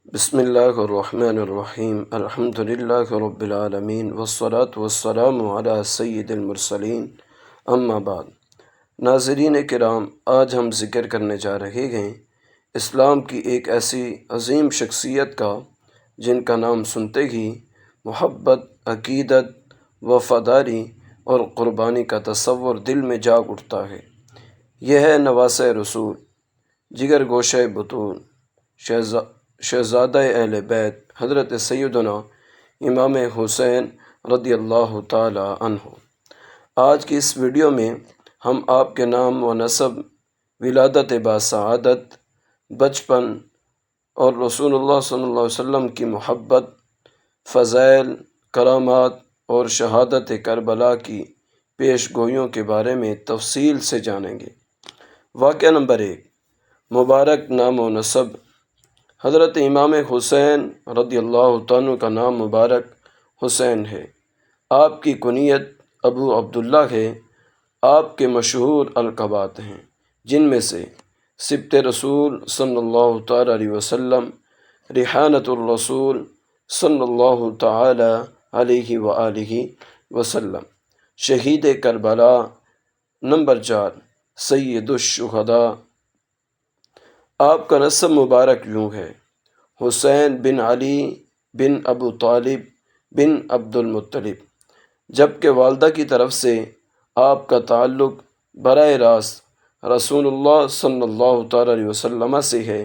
بسم اللہ الرحمن الرحیم الحمد للہ رب العالمین والصلاة والسلام علی سید المرسلین اما بعد۔ ناظرین کرام، آج ہم ذکر کرنے جا رہے ہیں اسلام کی ایک ایسی عظیم شخصیت کا جن کا نام سنتے ہی محبت، عقیدت، وفاداری اور قربانی کا تصور دل میں جاگ اٹھتا ہے۔ یہ ہے نواسہ رسول، جگر گوشہ بطون، شہزادہ اہل بیت حضرت سیدنا امام حسین رضی اللہ تعالی عنہ۔ آج کی اس ویڈیو میں ہم آپ کے نام و نسب، ولادت باسعادت، بچپن اور رسول اللہ صلی اللہ علیہ وسلم کی محبت، فضائل، کرامات اور شہادت کربلا کی پیش گوئیوں کے بارے میں تفصیل سے جانیں گے۔ واقعہ نمبر 1، مبارک نام و نسب۔ حضرت امام حسین رضی اللہ تعالیٰ کا نام مبارک حسین ہے۔ آپ کی کنیت ابو عبداللہ ہے۔ آپ کے مشہور القابات ہیں، جن میں سے سبط رسول صلی اللہ تعالیٰ علیہ وسلم، ریحانۃ الرسول صلی اللہ تعالیٰ علیہ وآلہ وسلم، شہید کربلا۔ نمبر 4، سید الشہداء۔ آپ کا نسب مبارک یوں ہے: حسین بن علی بن ابو طالب بن عبد المطلب، جبکہ والدہ کی طرف سے آپ کا تعلق براہ راست رسول اللہ صلی اللہ تعالیٰ علیہ وسلم سے ہے،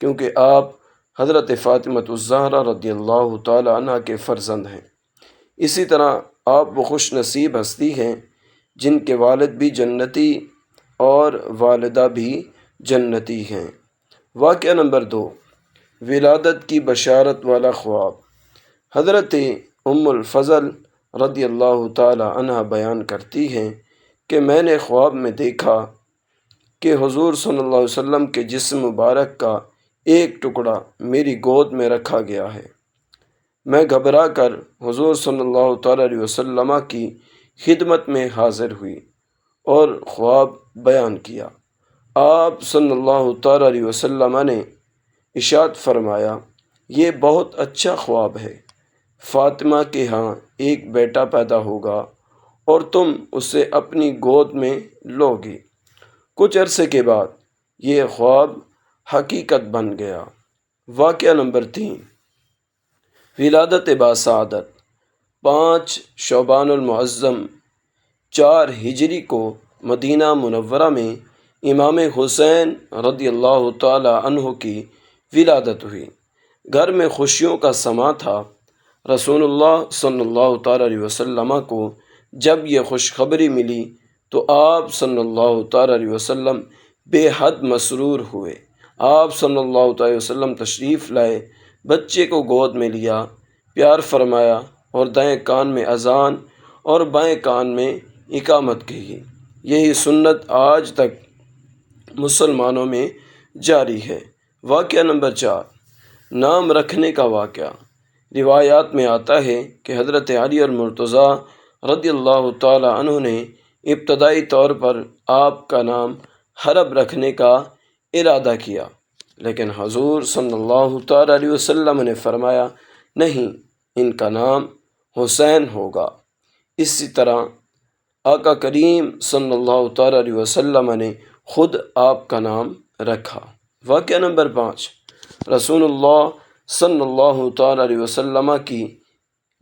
کیونکہ آپ حضرت فاطمۃ الزہرا رضی اللہ تعالیٰ عنہ کے فرزند ہیں۔ اسی طرح آپ وہ خوش نصیب ہستی ہیں جن کے والد بھی جنتی اور والدہ بھی جنتی ہیں۔ واقعہ نمبر 2، ولادت کی بشارت والا خواب۔ حضرت ام الفضل رضی اللہ تعالی عنہ بیان کرتی ہیں کہ میں نے خواب میں دیکھا کہ حضور صلی اللہ علیہ وسلم کے جسم مبارک کا ایک ٹکڑا میری گود میں رکھا گیا ہے۔ میں گھبرا کر حضور صلی اللہ تعالی علیہ وسلم کی خدمت میں حاضر ہوئی اور خواب بیان کیا۔ آپ صلی اللہ تعالی علیہ وسلم نے ارشاد فرمایا، یہ بہت اچھا خواب ہے۔ فاطمہ کے ہاں ایک بیٹا پیدا ہوگا اور تم اسے اپنی گود میں لو گی۔ کچھ عرصے کے بعد یہ خواب حقیقت بن گیا۔ واقعہ نمبر 3، ولادت باسعادت۔ 5 شعبان المعظم 4 ہجری کو مدینہ منورہ میں امام حسین رضی اللہ تعالی عنہ کی ولادت ہوئی۔ گھر میں خوشیوں کا سماں تھا۔ رسول اللہ صلی اللہ تعالیٰ علیہ وسلم کو جب یہ خوشخبری ملی تو آپ صلی اللہ تعالیٰ علیہ وسلم بے حد مسرور ہوئے۔ آپ صلی اللہ تعالیٰ علیہ وسلم تشریف لائے، بچے کو گود میں لیا، پیار فرمایا اور دائیں کان میں اذان اور بائیں کان میں اقامت کہی۔ یہی سنت آج تک مسلمانوں میں جاری ہے۔ واقعہ نمبر 4، نام رکھنے کا واقعہ۔ روایات میں آتا ہے کہ حضرت علی اور مرتضیٰ رضی اللہ تعالی عنہ نے ابتدائی طور پر آپ کا نام حرب رکھنے کا ارادہ کیا، لیکن حضور صلی اللہ تعالی علیہ وسلم نے فرمایا، نہیں، ان کا نام حسین ہوگا۔ اسی طرح آقا کریم صلی اللہ تعالی علیہ وسلم نے خود آپ کا نام رکھا۔ واقعہ نمبر 5، رسول اللہ صلی اللہ تعالی علیہ وسلم کی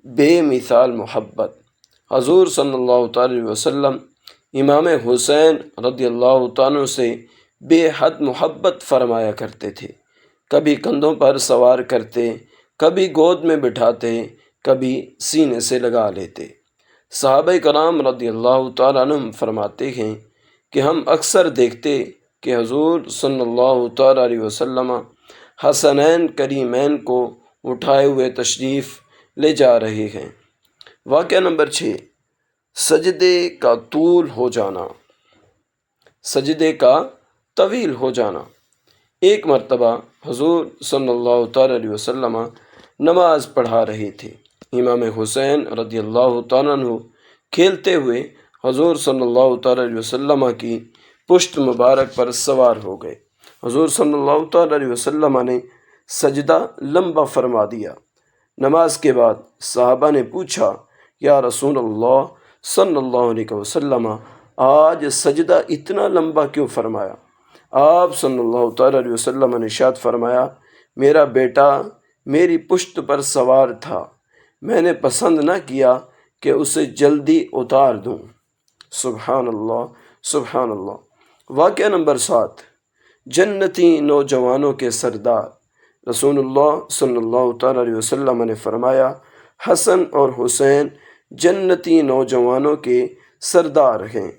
بے مثال محبت۔ حضور صلی اللہ تعالی علیہ وسلم امام حسین رضی اللہ تعالیٰ سے بے حد محبت فرمایا کرتے تھے۔ کبھی کندھوں پر سوار کرتے، کبھی گود میں بٹھاتے، کبھی سینے سے لگا لیتے۔ صحابہ کرام رضی اللہ تعالیٰ عنہم فرماتے ہیں کہ ہم اکثر دیکھتے کہ حضور صلی اللہ تعالیٰ علیہ وسلم حسنین کریمین کو اٹھائے ہوئے تشریف لے جا رہے ہیں۔ واقعہ نمبر 6، سجدے کا طول ہو جانا، سجدے کا طویل ہو جانا۔ ایک مرتبہ حضور صلی اللہ تعالیٰ علیہ وسلم نماز پڑھا رہے تھے۔ امام حسین رضی اللہ تعالیٰ عنہ کھیلتے ہوئے حضور صلی اللہ تعالیٰ علیہ وسلم کی پشت مبارک پر سوار ہو گئے۔ حضور صلی اللہ تعالیٰ علیہ وسلم نے سجدہ لمبا فرما دیا۔ نماز کے بعد صحابہ نے پوچھا، یا رسول اللہ صلی اللہ علیہ وسلم، آج سجدہ اتنا لمبا کیوں فرمایا؟ آپ صلی اللہ تعالیٰ علیہ وسلم نے ارشاد فرمایا، میرا بیٹا میری پشت پر سوار تھا، میں نے پسند نہ کیا کہ اسے جلدی اتار دوں۔ سبحان اللہ، سبحان اللہ۔ واقعہ نمبر 7، جنتی نوجوانوں کے سردار۔ رسول اللہ صلی اللہ تعالیٰ علیہ وسلم نے فرمایا، حسن اور حسین جنتی نوجوانوں کے سردار ہیں۔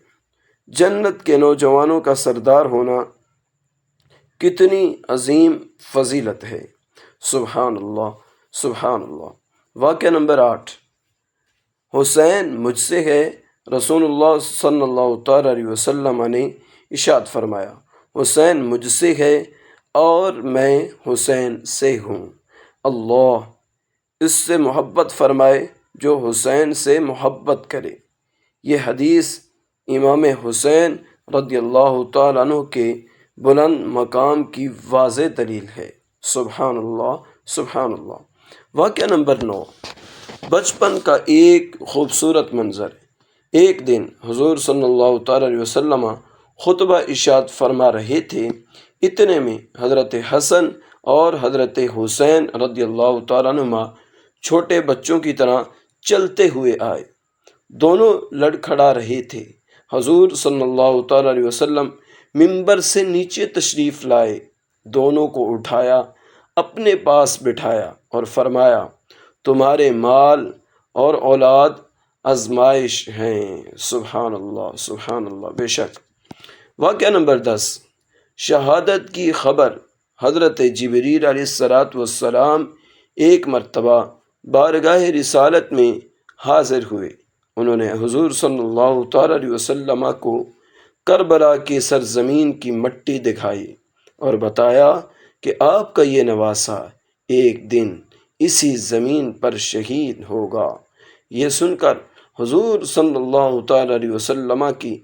جنت کے نوجوانوں کا سردار ہونا کتنی عظیم فضیلت ہے۔ سبحان اللہ، سبحان اللہ۔ واقعہ نمبر 8، حسین مجھ سے ہے۔ رسول اللہ صلی اللہ تعالیٰ علیہ وسلم نے ارشاد فرمایا، حسین مجھ سے ہے اور میں حسین سے ہوں۔ اللہ اس سے محبت فرمائے جو حسین سے محبت کرے۔ یہ حدیث امام حسین رضی اللہ تعالیٰ عنہ کے بلند مقام کی واضح دلیل ہے۔ سبحان اللہ، سبحان اللہ۔ واقعہ نمبر 9، بچپن کا ایک خوبصورت منظر۔ ایک دن حضور صلی اللہ تعالیٰ علیہ وسلم خطبہ ارشاد فرما رہے تھے، اتنے میں حضرت حسن اور حضرت حسین رضی اللہ تعالیٰ عنہما چھوٹے بچوں کی طرح چلتے ہوئے آئے۔ دونوں لڑکھڑا رہے تھے۔ حضور صلی اللہ تعالیٰ علیہ وسلم ممبر سے نیچے تشریف لائے، دونوں کو اٹھایا، اپنے پاس بٹھایا اور فرمایا، تمہارے مال اور اولاد آزمائش ہیں۔ سبحان اللہ، سبحان اللہ، بے شک۔ واقعہ نمبر 10، شہادت کی خبر۔ حضرت جبریل علیہ السلام ایک مرتبہ بارگاہ رسالت میں حاضر ہوئے۔ انہوں نے حضور صلی اللہ تعالیٰ علیہ وسلم کو کربلا کی سرزمین کی مٹی دکھائی اور بتایا کہ آپ کا یہ نواسہ ایک دن اسی زمین پر شہید ہوگا۔ یہ سن کر حضور صلی اللہ تعالیٰ علیہ وسلم کی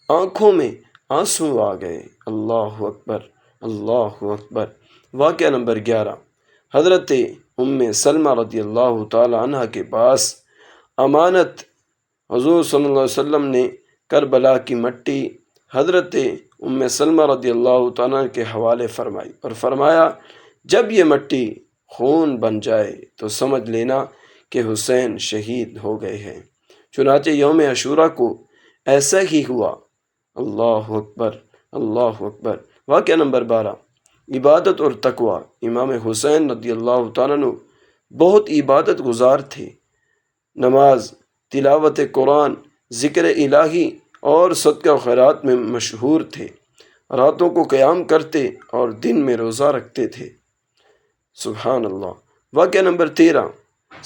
آنکھوں میں آنسو آ گئے۔ اللہ اکبر، اللہ اکبر۔ واقعہ نمبر 11، حضرت سلمہ رضی اللہ تعالیٰ عنہ کے پاس امانت حضور صلی اللہ علیہ وسلم نے کربلا کی مٹی حضرت سلمہ رضی اللہ تعالیٰ کے حوالے فرمائی اور فرمایا، جب یہ مٹی خون بن جائے تو سمجھ لینا کہ حسین شہید ہو گئے ہیں۔ چنانچہ یوم عاشوراء کو ایسا ہی ہوا۔ اللہ اکبر، اللہ اکبر۔ واقعہ نمبر 12، عبادت اور تقوی۔ امام حسین رضی اللہ تعالیٰ عنہ بہت عبادت گزار تھے۔ نماز، تلاوت قرآن، ذکر الہی اور صدقہ و خیرات میں مشہور تھے۔ راتوں کو قیام کرتے اور دن میں روزہ رکھتے تھے۔ سبحان اللہ۔ واقعہ نمبر 13،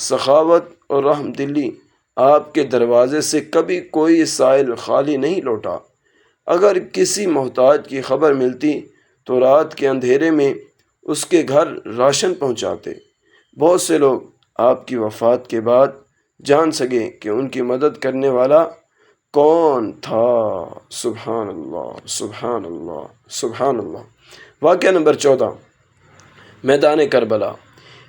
سخاوت اور رحم دلی۔ آپ کے دروازے سے کبھی کوئی سائل خالی نہیں لوٹا۔ اگر کسی محتاج کی خبر ملتی تو رات کے اندھیرے میں اس کے گھر راشن پہنچاتے۔ بہت سے لوگ آپ کی وفات کے بعد جان سکے کہ ان کی مدد کرنے والا کون تھا۔ سبحان اللہ، سبحان اللہ، سبحان اللہ۔ واقعہ نمبر 14، میدان کربلا۔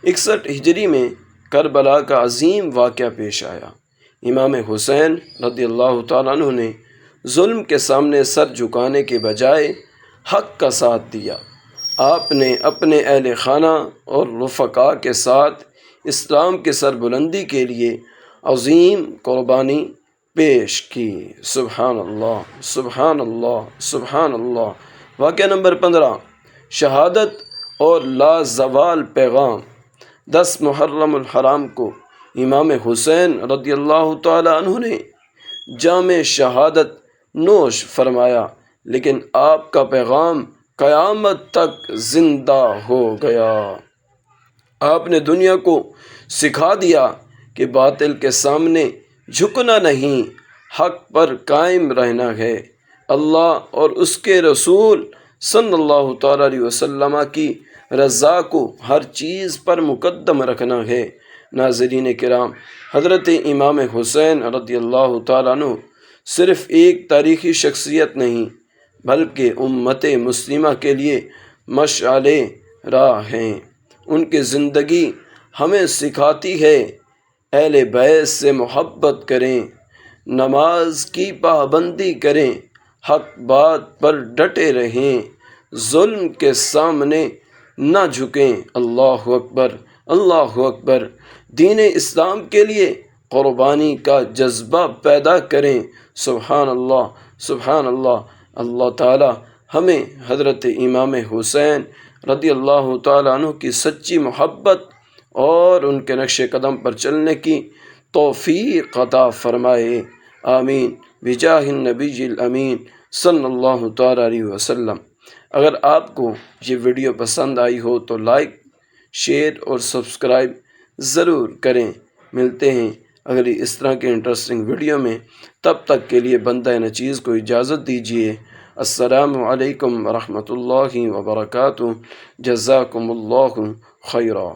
61 ہجری میں کربلا کا عظیم واقعہ پیش آیا۔ امام حسین رضی اللہ تعالیٰ عنہ نے ظلم کے سامنے سر جھکانے کے بجائے حق کا ساتھ دیا۔ آپ نے اپنے اہل خانہ اور رفقاء کے ساتھ اسلام کی سربلندی کے لیے عظیم قربانی پیش کی۔ سبحان اللہ، سبحان اللہ، سبحان اللہ۔ واقعہ نمبر 15، شہادت اور لازوال پیغام۔ 10 محرم الحرام کو امام حسین رضی اللہ تعالی عنہ نے جام شہادت نوش فرمایا، لیکن آپ کا پیغام قیامت تک زندہ ہو گیا۔ آپ نے دنیا کو سکھا دیا کہ باطل کے سامنے جھکنا نہیں، حق پر قائم رہنا ہے۔ اللہ اور اس کے رسول صلی اللہ تعالیٰ علیہ وسلم کی رضا کو ہر چیز پر مقدم رکھنا ہے۔ ناظرین کرام، حضرت امام حسین رضی اللہ تعالیٰ عنہ صرف ایک تاریخی شخصیت نہیں بلکہ امت مسلمہ کے لیے مشعل راہ ہیں۔ ان کی زندگی ہمیں سکھاتی ہے اہل بیت سے محبت کریں، نماز کی پابندی کریں، حق بات پر ڈٹے رہیں، ظلم کے سامنے نہ جھکیں۔ اللہ اکبر، اللہ اکبر۔ دین اسلام کے لیے قربانی کا جذبہ پیدا کریں۔ سبحان اللہ، سبحان اللہ۔ اللہ تعالی ہمیں حضرت امام حسین رضی اللہ تعالیٰ عنہ کی سچی محبت اور ان کے نقش قدم پر چلنے کی توفیق عطا فرمائے، آمین، بجاہ النبی الامین صلی اللہ تعالیٰ علیہ وسلم۔ اگر آپ کو یہ ویڈیو پسند آئی ہو تو لائک، شیئر اور سبسکرائب ضرور کریں۔ ملتے ہیں اگلی اس طرح کے انٹرسٹنگ ویڈیو میں، تب تک کے لیے بندہ نچیز کو اجازت دیجیے۔ السلام علیکم ورحمۃ اللہ وبرکاتہ۔ جزاکم اللہ خیرا۔